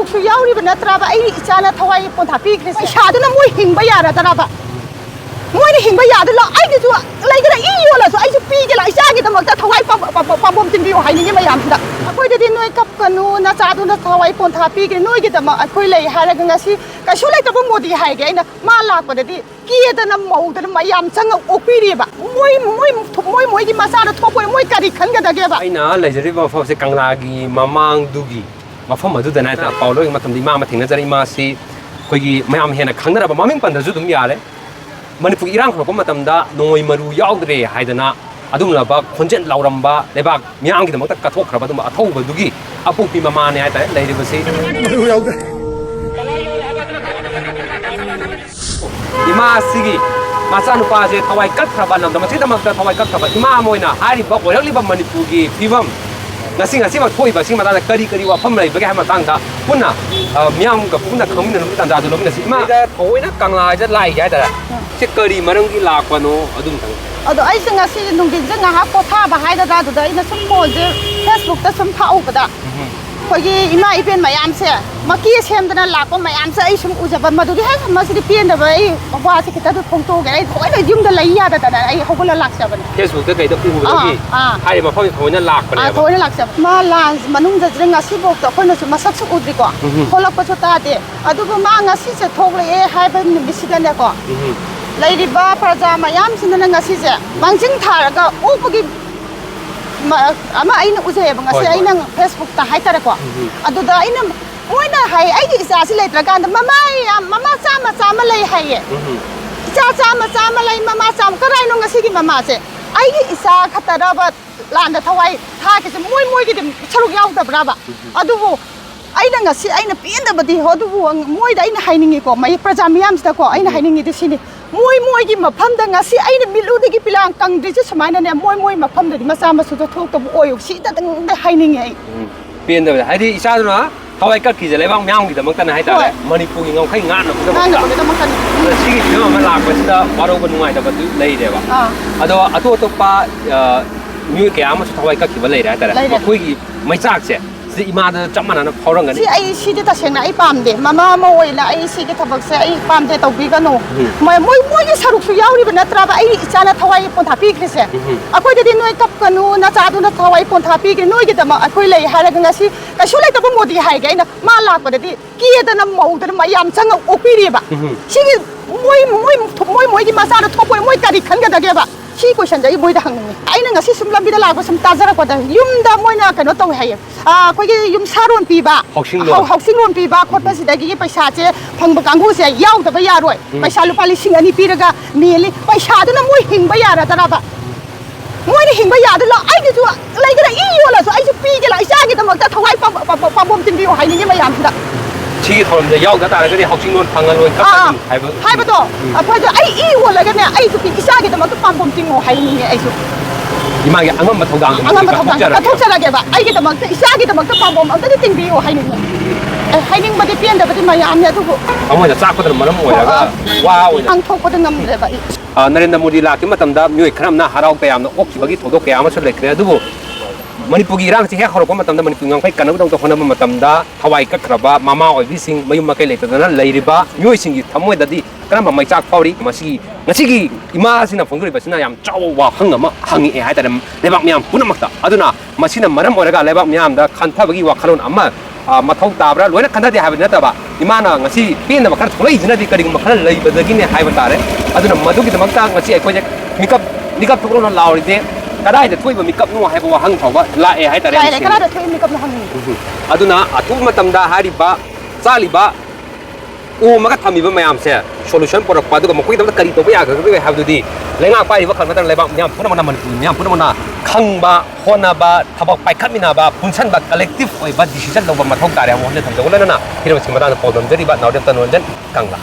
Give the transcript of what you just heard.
ꯁꯔꯨꯛꯁꯨ ꯌꯥꯎꯔꯤꯕ ꯅꯠꯇ꯭ꯔꯕ ꯑꯩ ꯏꯆꯥꯅ ꯊꯋꯥꯏ ꯄꯣꯟꯊꯥ ꯄꯤꯈ꯭ꯔꯦ ꯏꯁꯥꯗꯨꯅ ꯃꯣꯏ ꯍꯤꯡꯕ ꯌꯥꯔꯗ꯭ꯔꯕ ꯃꯣꯏꯅ ꯍꯤꯡꯕ ꯌꯥꯗ꯭ꯔꯣ ꯑꯩꯒꯤꯁꯨ ꯂꯩꯒꯅ ꯏ ꯌꯣꯜꯂꯁꯨ ꯑꯩꯁꯨ ꯄꯤꯒꯦ ꯏꯆꯥꯒꯤꯗꯃꯛꯇ ꯊꯋꯥꯏ ꯄꯥꯝꯕꯣꯝ ꯇꯤꯡꯕꯤꯌꯨ ꯍꯥꯏꯅꯤꯡꯉꯤ ꯃꯌꯥꯝꯁꯤꯗ ꯑꯩꯈꯣꯏꯗꯗꯤ ꯅꯣꯏ ꯀꯞꯀꯅꯨ ꯅꯆꯥꯗꯨꯅ ꯊꯋꯥꯏ ꯄꯣꯟꯊꯥ ꯄꯤꯈ꯭ꯔꯦ ꯅꯣꯏꯒꯤꯗꯃꯛ ꯑꯩꯈꯣꯏ ꯂꯩ ꯍꯥꯏꯔꯒ ꯉꯁꯤ ꯀꯩꯁꯨ ꯂꯩꯇꯕ ꯃꯣꯗꯤ ꯍꯥꯏꯒꯦ ꯑꯩꯅ ꯃꯥ ꯂꯥꯛꯄꯗꯗꯤ ꯀꯦꯗꯅ ꯃꯧꯗꯅ ꯃꯌꯥꯝ ꯆꯪꯉ ꯑꯣꯛꯄꯤꯔꯤꯕ ꯃꯣꯏꯒꯤ ꯃꯆꯥꯗ ꯊꯣꯛꯄ ꯃꯣꯏ ꯀꯔꯤ ꯈꯟꯒꯗꯒꯦꯕ ꯑꯩꯅ ꯂꯩꯖꯔꯤꯕ ꯃꯐꯝꯁꯦ ꯀꯪꯂꯥꯒꯤ ꯃꯃꯥꯡꯗꯨꯒꯤ ꯃꯐꯝ ꯑꯗꯨꯗꯅ ꯄꯥꯎꯂꯣꯏꯒꯤ ꯃꯇꯝꯗ ꯏꯃꯥ ꯑꯃ ꯊꯦꯡꯅꯖꯔꯦ ꯏꯃꯥꯁꯤ ꯑꯩꯈꯣꯏꯒꯤ ꯃꯌꯥꯝ ꯍꯦꯟꯅ ꯈꯪꯅꯔꯕ ꯃꯃꯤꯡ ꯄꯟꯗ꯭ꯔꯁꯨ ꯑꯗꯨꯝ ꯌꯥꯔꯦ ꯃꯅꯤꯄꯨꯔꯒꯤ ꯏꯔꯥꯡ ꯍꯧꯔꯛꯄ ꯃꯇꯝꯗ ꯅꯣꯡꯃꯩ ꯃꯔꯨ ꯌꯥꯎꯗ꯭ꯔꯦ ꯍꯥꯏꯗꯅ ꯑꯗꯨꯝꯂꯕ ꯈꯣꯟꯖꯦꯜ ꯂꯥꯎꯔꯝꯕ ꯂꯩꯕꯥꯛ ꯃꯤꯌꯥꯝꯒꯤꯗꯃꯛꯇ ꯀꯠꯊꯣꯛꯈ꯭ꯔꯕ ꯑꯗꯨꯝꯕ ꯑꯊꯧꯕꯗꯨꯒꯤ ꯑꯄꯣꯛꯄꯤ ꯃꯃꯥꯅꯦ ꯍꯥꯏꯇꯥꯔꯦ ꯂꯩꯔꯤꯕꯁꯤ ꯃꯔꯨ ꯌꯥꯎꯗ꯭ꯔꯦ ꯏꯃꯥꯁꯤꯒꯤ ꯃꯆꯥꯅꯨꯄꯥꯁꯦ ꯊꯋꯥꯏ ꯀꯠꯈ꯭ꯔꯕ ꯂꯝꯗꯝ ꯑꯁꯤꯒꯤꯗꯃꯛꯇ ꯊꯋꯥꯏ ꯀꯠꯈ꯭ꯔꯕ ꯏꯃꯥ ꯑꯃ ꯑꯣꯏꯅ ꯍꯥꯏꯔꯤꯕ ꯑꯣꯏꯔꯛꯂꯤꯕ ꯃꯅꯤꯄꯨꯔꯒꯤ ꯐꯤꯕꯝ ꯉꯁꯤꯃꯛ ꯊꯣꯛꯏꯕ ꯁꯤ ꯃꯇꯥꯡꯗ ꯀꯔꯤ ꯋꯥꯐꯝ ꯂꯩꯕꯒꯦ ꯍꯥꯏꯕ ꯃꯇꯥꯡꯗ ꯄꯨꯟꯅ ꯃꯤꯌꯥꯝꯒ ꯄꯨꯟꯅ ꯈꯪꯃꯤꯟꯅꯅꯕꯒꯤ ꯇꯥꯟꯖꯥꯗꯨ ꯂꯧꯃꯤꯟꯅꯁꯤ ꯏꯃꯥꯗ ꯊꯑꯣꯏꯅ ꯀꯪꯂꯥꯗ ꯂꯥꯛꯏꯒꯦ ꯍꯥꯏꯇꯥꯔꯦ ꯁꯤ ꯀꯔꯤ ꯃꯔꯝꯒꯤ ꯂꯥꯛꯄꯅꯣ ꯑꯗꯨꯝꯇꯪ ꯑꯗꯣ ꯑꯩꯁꯦ ꯉꯁꯤ ꯅꯨꯡꯊꯤꯟꯁꯦ ꯉꯥꯏꯍꯥꯛ ꯄꯣꯊꯥꯕ ꯍꯥꯏꯒꯗ꯭ꯔꯥ ꯑꯗꯨꯗ ꯑꯩꯅ ꯁꯨꯝ ꯐꯣꯟꯁꯦ ꯐꯦꯁꯕꯨꯛꯇ ꯁꯨꯝ ꯊꯥꯛꯎꯕꯗ ꯑꯩꯈꯣꯏꯒꯤ ꯏꯃꯥ ꯏꯕꯦꯟ ꯃꯌꯥꯝꯁꯦ ꯃꯀꯤ ꯁꯦꯝꯗꯅ ꯂꯥꯛꯄ ꯃꯌꯥꯝꯁꯦ ꯑꯩ ꯁꯨꯝ ꯎꯖꯕ ꯃꯗꯨꯒꯤ ꯍꯦꯛ ꯃꯁꯤꯗꯤ ꯄꯦꯟꯗꯕ ꯑꯩ ꯋꯥꯁꯦ ꯈꯤꯇꯪ ꯐꯣꯡꯗꯣꯛꯑꯒꯦ ꯑꯩ ꯊꯑꯣꯏꯅ ꯌꯨꯝꯗ ꯂꯩ ꯌꯥꯗꯗꯅ ꯑꯩ ꯍꯧꯒꯠꯂ ꯂꯥꯛꯆꯕꯅꯦ ꯐꯦꯁꯕꯨꯛꯇ ꯀꯩꯗ ꯎꯕꯗꯒꯤ ꯍꯥꯏꯔꯤꯕ ꯃꯐꯝꯁꯤ ꯊꯑꯣꯏꯅ ꯂꯥꯛꯄꯅꯦꯕ ꯊꯑꯣꯏꯅ ꯂꯥꯛꯆꯕ ꯃꯥ ꯂꯥꯟꯁ ꯃꯅꯨꯡꯗꯁꯤꯗ ꯉꯁꯤꯐꯥꯎꯗ ꯑꯩꯈꯣꯏꯅꯁꯨ ꯃꯁꯛꯁꯨ ꯎꯗ꯭ꯔꯤꯀꯣ ꯊꯣꯛꯂꯛꯄꯁꯨ ꯇꯥꯗꯦ ꯑꯗꯨꯕꯨ ꯃꯥ ꯉꯁꯤꯁꯦ ꯊꯣꯛꯂꯛꯑꯦ ꯍꯥꯏꯕ ꯅꯨꯃꯤꯠꯁꯤꯗꯅꯦꯀꯣ ꯂꯩꯔꯤꯕ ꯄ꯭ꯔꯖꯥ ꯃꯌꯥꯝꯁꯤꯡꯅ ꯉꯁꯤꯁꯦ ꯃꯥꯡꯖꯤꯟ ꯊꯥꯔꯒ ꯑꯣꯛꯄꯒꯤ ꯑꯃ ꯑꯩꯅ ꯎꯖꯩꯑꯕ ꯉꯁꯤ ꯑꯩꯅ ꯐꯦꯁꯕꯨꯛꯇ ꯍꯥꯏꯇꯥꯔꯦꯀꯣ ꯑꯗꯨꯗ ꯑꯩꯅ ꯃꯣꯏꯅ ꯍꯥꯏ ꯑꯩꯒꯤ ꯏꯆꯥꯁꯤ ꯂꯩꯇ꯭ꯔꯀꯥꯟꯗ ꯃꯃꯥ ꯆꯥꯝꯃ ꯂꯩ ꯍꯥꯏꯌꯦ ꯏꯆꯥ ꯆꯥꯝꯃ ꯂꯩ ꯃꯃꯥ ꯀꯔꯥꯏꯅꯣ ꯉꯁꯤꯒꯤ ꯃꯃꯥꯁꯦ ꯑꯩꯒꯤ ꯏꯆꯥ ꯈꯛꯇꯔꯕ ꯂꯥꯟꯗ ꯊꯋꯥꯏ ꯊꯥꯈꯤꯁꯦ ꯃꯣꯏꯒꯤꯗꯤ ꯁꯔꯨꯛ ꯌꯥꯎꯗꯕ꯭ꯔꯕ ꯑꯗꯨꯕꯨ ꯑꯩꯅ ꯉꯁꯤ ꯑꯩꯅ ꯄꯦꯟꯗꯕꯗꯤ ꯑꯗꯨꯕꯨ ꯃꯣꯏꯗ ꯑꯩꯅ ꯍꯥꯏꯅꯤꯡꯉꯤꯀꯣ ꯄ꯭ꯔꯖꯥ ꯃꯤꯌꯥꯝꯁꯤꯗꯀꯣ ꯑꯩꯅ ꯍꯥꯏꯅꯤꯡꯉꯤꯗꯤ ꯁꯤꯅꯤ ꯃꯣꯏꯒꯤ ꯃꯐꯝꯗ ꯉꯁꯤ ꯑꯩꯅ ꯃꯤꯠꯂꯨꯗꯒꯤ ꯄꯤꯂꯥꯡ ꯀꯪꯗ꯭ꯔꯤꯁꯦ ꯁꯨꯃꯥꯏꯅꯅꯦ ꯃꯣꯏ ꯃꯐꯝꯗꯗꯤ ꯃꯆꯥ ꯃꯁꯨꯗꯣ ꯊꯣꯛꯇꯕ ꯑꯣꯏꯌꯨ ꯁꯤꯗꯪ ꯍꯥꯏꯅꯤꯡꯉꯦ ꯑꯩ ꯄꯦꯟꯗꯕꯗ ꯍꯥꯏꯗꯤ ꯏꯆꯥꯗꯨꯅ ꯊꯋꯥꯏ ꯀꯠꯈꯤꯁꯦ ꯂꯩꯕꯥꯛ ꯃꯌꯥꯝꯒꯤꯗꯃꯛꯇꯅ ꯍꯥꯏꯇꯥꯔꯦ ꯃꯅꯤꯄꯨꯔꯒꯤ ꯉꯝꯈꯩ ꯉꯥꯛꯅꯕꯒꯤꯗꯃꯛꯇ ꯁꯤꯒꯤ ꯐꯤꯕꯝ ꯑꯃ ꯂꯥꯛꯄꯁꯤꯗ ꯋꯥꯔꯧꯕ ꯅꯨꯡꯉꯥꯏꯇꯕꯗꯨ ꯂꯩꯔꯦꯕ ꯑꯗꯣ ꯑꯇꯣꯞꯄ ꯃꯤꯑꯣꯏ ꯀꯌꯥ ꯑꯃꯁꯨ ꯊꯋꯥꯏ ꯀꯠꯈꯤꯕ ꯂꯩꯔꯦ ꯍꯥꯏꯇꯥꯔꯦ ꯃꯈꯣꯏꯒꯤ ꯃꯩꯆꯥꯛꯁꯦ ꯁꯤ ꯏꯃꯥꯗ ꯆꯞ ꯃꯥꯟꯅꯅ ꯐꯥꯎꯔꯝꯒꯅꯤ ꯁꯤꯗꯤ ꯇꯁꯦꯡꯅ ꯑꯩ ꯄꯥꯝꯗꯦ ꯃꯃꯥ ꯑꯃ ꯑꯣꯏꯅ ꯑꯩ ꯁꯤꯒꯤ ꯊꯕꯛꯁꯦ ꯑꯩ ꯄꯥꯝꯗꯦ ꯇꯧꯕꯤꯒꯅꯨ ꯃꯣꯏꯒꯤ ꯁꯔꯨꯛꯁꯨ ꯌꯥꯎꯔꯤꯕ ꯅꯠꯇ꯭ꯔꯕ ꯑꯩ ꯏꯆꯥꯅ ꯊꯋꯥꯏ ꯄꯣꯟꯊꯥ ꯄꯤꯈ꯭ꯔꯤꯁꯦ ꯑꯩꯈꯣꯏꯗꯗꯤ ꯅꯣꯏ ꯀꯞꯀꯅꯨ ꯅꯆꯥꯗꯨꯅ ꯊꯋꯥꯏ ꯄꯣꯟꯊꯥ ꯄꯤꯈ꯭ꯔꯦ ꯅꯣꯏꯒꯤꯗꯃꯛ ꯑꯩꯈꯣꯏ ꯂꯩ ꯍꯥꯏꯔꯒ ꯉꯁꯤ ꯀꯩꯁꯨ ꯂꯩꯇꯕ ꯃꯣꯗꯤ ꯍꯥꯏꯒꯦ ꯑꯩꯅ ꯃꯥ ꯂꯥꯛꯄꯗꯗꯤ ꯀꯦꯗꯅ ꯃꯧꯗꯅ ꯃꯌꯥꯝ ꯆꯪꯉ ꯑꯣꯛꯄꯤꯔꯤꯕ ꯁꯤꯒꯤ ꯃꯣꯏꯒꯤ ꯃꯆꯥꯗ ꯊꯣꯛꯄ ꯃꯣꯏ ꯀꯔꯤ ꯈꯟꯒꯗꯒꯦꯕ ꯁꯤ ꯀꯣꯏꯁꯟꯁꯦ ꯑꯩ ꯃꯣꯏꯗ ꯍꯪꯅꯤꯡꯉꯤ ꯑꯩꯅ ꯉꯁꯤ ꯁꯨꯝ ꯂꯝꯕꯤꯗ ꯂꯥꯛꯄ ꯁꯨꯝ ꯇꯥꯖꯔꯛꯄꯗ ꯌꯨꯝꯗ ꯃꯣꯏꯅ ꯀꯩꯅꯣ ꯇꯧꯋꯦ ꯍꯥꯏꯌꯦ ꯑꯩꯈꯣꯏꯒꯤ ꯌꯨꯝꯁꯥꯔꯣꯟ ꯄꯤꯕ ꯍꯥꯎꯁꯤꯡ ꯄꯤꯕ ꯈꯣꯠꯄꯁꯤꯗꯒꯤ ꯄꯩꯁꯥꯁꯦ ꯐꯪꯕ ꯀꯥꯡꯕꯨꯁꯦ ꯌꯥꯎꯗꯕ ꯌꯥꯔꯣꯏ ꯄꯩꯁꯥ ꯂꯨꯄꯥ 2,000 ꯄꯤꯔꯒ ꯃꯦꯜꯂꯤ ꯄꯩꯁꯥꯗꯨꯅ ꯃꯣꯏ ꯍꯤꯡꯕ ꯌꯥꯔꯗ꯭ꯔꯕ ꯃꯣꯏꯅ ꯍꯤꯡꯕ ꯌꯥꯗ꯭ꯔꯣ ꯑꯩꯒꯤꯁꯨ ꯂꯩꯒꯅ ꯏ ꯌꯣꯜꯂꯁꯨ ꯑꯩꯁꯨ ꯄꯤꯒꯦ ꯏꯆꯥꯒꯤꯗꯃꯛꯇ ꯊꯋꯥꯏ ꯄꯥꯝꯕꯣꯝ ꯇꯤꯡꯕꯤꯌꯨ ꯍꯥꯏꯅꯤꯡꯉꯤ ꯃꯌꯥꯝꯁꯤꯗ ꯁꯤꯒꯤ ꯊꯧꯔꯝꯗ ꯌꯥꯎꯗ ꯇꯥꯔꯒꯗꯤ ꯍꯥꯎꯁꯤꯡꯂꯣꯟ ꯐꯪꯉꯔꯣꯏ ꯍꯥꯏꯕꯗꯣ ꯑꯩꯈꯣꯏꯗꯣ ꯑꯩ ꯏ ꯌꯣꯜꯂꯒꯅꯦ ꯑꯩꯁꯨ ꯏꯆꯥꯒꯤꯗꯃꯛꯇ ꯄꯥꯝꯕꯣꯝ ꯇꯤꯡꯉꯣ ꯍꯥꯏꯅꯤꯡꯉꯤ ꯑꯩꯁꯨ 이마게 안감마 ꯊꯧꯗꯥꯡ ꯑꯩꯒꯤꯗꯃꯛꯇ ꯏꯆꯥꯒꯤꯗꯃꯛꯇ ꯄꯥꯝꯕꯣꯝ ꯑꯝꯇꯗꯤ ꯇꯤꯡꯕꯤꯌꯨ ꯍꯥꯏꯅꯤꯡꯉꯤ ꯍꯥꯏꯅꯤꯡꯕꯗꯤ ꯄꯦꯟꯗꯕꯗꯤ ꯃꯌꯥꯝꯅꯤ ꯑꯗꯨꯕꯨ ꯑꯃꯣꯏꯅ ꯆꯥꯛꯄꯗꯅ ꯃꯔꯝ ꯑꯣꯏꯔꯒ ꯋꯥ ꯑꯣꯏꯅ ꯄꯥꯡꯊꯣꯛꯄꯗ ꯉꯝꯗ꯭ꯔꯦꯕ ꯅꯔꯦꯟꯗ꯭ꯔ ꯃꯣꯗꯤ ꯂꯥꯛꯈꯤꯕ ꯃꯇꯝꯗ ꯃꯤꯑꯣꯏ ꯈꯔ ꯑꯃꯅ ꯍꯔꯥꯎ ꯇꯌꯥꯝꯅ ꯑꯣꯛꯈꯤꯕꯒꯤ ꯊꯧꯗꯣꯛ ꯀꯌꯥ ꯑꯃꯁꯨ ꯂꯩꯈ꯭ꯔꯦ ꯑꯗꯨꯕꯨ ꯃꯅꯤꯄꯨꯔꯒꯤ ꯏꯔꯥꯡꯁꯤ ꯍꯦꯛ ꯍꯧꯔꯛꯄ ꯃꯇꯝꯗ ꯃꯅꯤꯄꯨꯔ ꯉꯝꯈꯩ ꯀꯟꯅꯕꯗꯧꯗ ꯍꯣꯠꯅꯕ ꯃꯇꯝꯗ ꯊꯋꯥꯏ ꯀꯠꯈ꯭ꯔꯕ ꯃꯃꯥ ꯑꯣꯏꯕꯤꯁꯤꯡ ꯃꯌꯨꯝ ꯃꯀꯩ ꯂꯩꯇꯗꯅ ꯂꯩꯔꯤꯕ ꯃꯤꯑꯣꯏꯁꯤꯡꯒꯤ ꯊꯃꯣꯏꯗꯗꯤ ꯀꯔꯝꯕ ꯃꯩꯆꯥꯛ ꯐꯥꯎꯔꯤ ꯉꯁꯤꯒꯤ ꯏꯃꯥꯁꯤꯅ ꯐꯣꯡꯗꯣꯛꯂꯤꯕꯁꯤꯅ ꯌꯥꯝ ꯆꯥꯎꯕ ꯋꯥꯍꯪ ꯑꯃ ꯍꯪꯉꯛꯑꯦ ꯍꯥꯏꯇꯥꯔꯦ ꯂꯩꯕꯥꯛ ꯃꯌꯥꯝ ꯄꯨꯝꯅꯃꯛꯇ ꯑꯗꯨꯅ ꯃꯁꯤꯅ ꯃꯔꯝ ꯑꯣꯏꯔꯒ ꯂꯩꯕꯥꯛ ꯃꯌꯥꯝꯗ ꯈꯟꯊꯕꯒꯤ ꯋꯥꯈꯜꯂꯣꯟ ꯑꯃ ꯃꯊꯧ ꯇꯥꯕ꯭ꯔꯥ ꯂꯣꯏꯅ ꯈꯟꯊꯗꯦ ꯍꯥꯏꯕꯗꯤ ꯅꯠꯇꯕ ꯏꯃꯥꯅ ꯉꯁꯤ ꯄꯦꯟꯗꯕ ꯈꯔ ꯊꯣꯛꯂꯛꯏꯁꯤꯅꯗꯤ ꯀꯔꯤꯒꯨꯝꯕ ꯈꯔ ꯂꯩꯕꯗꯒꯤꯅꯦ ꯍꯥꯏꯕ ꯇꯥꯔꯦ ꯑꯗꯨꯅ ꯃꯗꯨꯒꯤꯗꯃꯛꯇ ꯉꯁꯤ ꯑꯩꯈꯣꯏꯁꯦ ꯃꯤꯀꯞ ꯊꯣꯛꯂꯛꯅ ꯂꯥꯎꯔꯤꯁꯦ ꯀꯗꯥꯏꯗ ꯊꯣꯛꯏꯕ ꯃꯤꯀꯞꯅꯣ ꯍꯥꯏꯕ ꯋꯥꯍꯪ ꯐꯥꯎꯕ ꯂꯥꯛꯑꯦ ꯍꯥꯏꯇꯥꯔꯦ ꯀꯗꯥꯏꯗ ꯊꯣꯛꯏꯕ ꯃꯤꯀꯞꯅꯣ ꯍꯪꯅꯤꯡꯉꯤ ꯑꯗꯨꯅ ꯑꯊꯨꯕ ꯃꯇꯝꯗ ꯍꯥꯏꯔꯤꯕ ꯆꯥꯂꯤꯕ ꯎꯃꯒ ꯊꯝꯃꯤꯕ ꯃꯌꯥꯝꯁꯦ ꯁꯣꯂꯨꯁꯟ ꯄꯨꯔꯛꯄ ꯑꯗꯨꯒ ꯃꯈꯣꯏꯒꯤꯗꯃꯛꯇ ꯀꯔꯤ ꯇꯧꯕ ꯌꯥꯒꯗꯒꯦ ꯍꯥꯏꯕꯗꯨꯗꯤ ꯂꯩꯉꯥꯛ ꯄꯥꯏꯔꯤꯕ ꯈꯛ ꯅꯠꯇꯅ ꯂꯩꯕꯥꯛ ꯃꯌꯥꯝ ꯄꯨꯝꯅꯃꯛꯅ ꯃꯅꯤꯄꯨꯔ ꯃꯌꯥꯝ ꯄꯨꯝꯅꯃꯛꯅ ꯈꯪꯕ ꯍꯣꯠꯅꯕ ꯊꯕꯛ ꯄꯥꯏꯈꯠꯃꯤꯟꯅꯕ ꯄꯨꯟꯁꯟꯕ ꯀꯂꯦꯛꯇꯤꯚ ꯑꯣꯏꯕ ꯗꯤꯁꯤꯖꯟ ꯂꯧꯕ ꯃꯊꯧ ꯇꯥꯔꯦ ꯍꯥꯏꯕ ꯋꯥꯐꯝꯁꯦ ꯊꯝꯖꯧ ꯂꯣꯏꯅꯅ ꯍꯤꯔꯝꯁꯤꯡ ꯃꯇꯥꯡꯗ ꯄꯥꯎꯗꯝꯖꯔꯤꯕ ꯅꯥꯎꯔꯦꯝ ꯇꯅꯣꯟꯖꯟ ꯀꯪꯂꯥ